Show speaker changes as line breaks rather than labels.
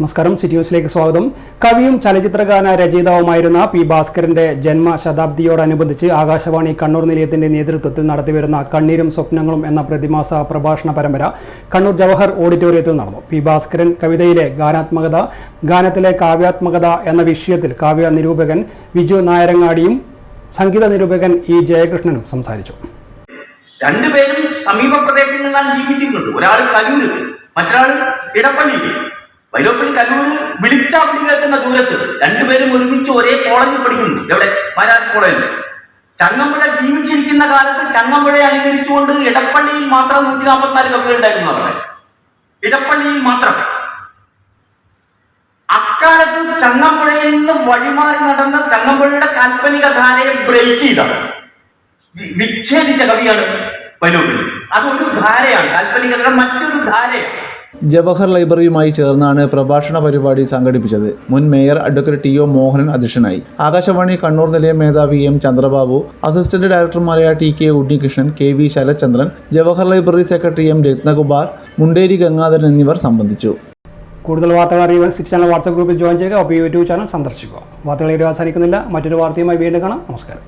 നമസ്കാരം, സിറ്റി ന്യൂസിലേക്ക് സ്വാഗതം. കവിയും ചലച്ചിത്രഗാന രചയിതാവുമായിരുന്ന പി ഭാസ്കരന്റെ ജന്മശതാബ്ദിയോടനുബന്ധിച്ച് ആകാശവാണി കണ്ണൂർ നിലയത്തിന്റെ നേതൃത്വത്തിൽ നടത്തിവരുന്ന കണ്ണീരും സ്വപ്നങ്ങളും എന്ന പ്രതിമാസ പ്രഭാഷണ പരമ്പര കണ്ണൂർ ജവഹർ ഓഡിറ്റോറിയത്തിൽ നടന്നു. പി ഭാസ്കരൻ കവിതയിലെ ഗാനാത്മകത, ഗാനത്തിലെ കാവ്യാത്മകത എന്ന വിഷയത്തിൽ കാവ്യ നിരൂപകൻ വിജു നായരങ്ങാടിയും സംഗീത നിരൂപകൻ ഇ ജയകൃഷ്ണനും സംസാരിച്ചു.
രണ്ടുപേരും സമീപ പ്രദേശങ്ങളിലാണ് ജീവിച്ചിരുന്നത്. ഒരാൾ കലൂര്, മറ്റൊരാൾ ഇടപ്പള്ളിയിൽ. വൈലോപ്പള്ളി കലൂര് വിളിച്ചാ വിളി കേൾക്കുന്ന ദൂരത്ത് രണ്ടുപേരും ഒരുമിച്ച് ഒരേ കോളേജിൽ പഠിക്കുന്നു. എവിടെ? മഹാരാജ് കോളേജിൽ. ചങ്ങമ്പുഴ ജീവിച്ചിരിക്കുന്ന കാലത്ത് ചങ്ങമ്പുഴയെ അനുകരിച്ചുകൊണ്ട് ഇടപ്പള്ളിയിൽ മാത്രം 144 കവികൾ ഉണ്ടായിരുന്നു അവിടെ. ഇടപ്പള്ളിയിൽ മാത്രം. അക്കാലത്ത് ചങ്ങമ്പുഴയിൽ നിന്ന് വഴിമാറി നടന്ന ചങ്ങമ്പുഴയുടെ കാൽപ്പനിക ധാരയെ ബ്രേക്ക് ചെയ്താണ്, വിച്ഛേദിച്ച കവിയാണ് വൈലോപ്പള്ളി. അതൊരു ധാരയാണ്, കാൽപ്പനികത മറ്റൊരു ധാരയാണ്.
ജവഹർ ലൈബ്രറിയുമായി ചേർന്നാണ് പ്രഭാഷണ പരിപാടി സംഘടിപ്പിച്ചത്. മുൻ mayor advocate T O Mohanan അധ്യക്ഷനായി. ആകാശവാണി കണ്ണൂർ നിലയം മേധാവി എം ചന്ദ്രബാബു, അസിസ്റ്റന്റ് ഡയറക്ടർമാരായ T K Unnikrishnan, K V Sarathchandran, Jawahar library secretary M Ratnakumar, Munderi Gangadharan എന്നിവർ സംബന്ധിച്ചു.
കൂടുതൽ വാർത്തകൾ അറിയുവാൻ സിറ്റി ചാനൽ വാട്സ്ആപ്പ് ഗ്രൂപ്പിൽ ജോയിൻ ചെയ്യുക. ഒപ്പം യൂട്യൂബ് ചാനൽ സന്ദർശിക്കുക. വാർത്തകൾ ഇവിടെ അവസാനിക്കുന്നില്ല. മറ്റൊരു വാർത്തയുമായി വീണ്ടും കാണാം. നമസ്കാരം.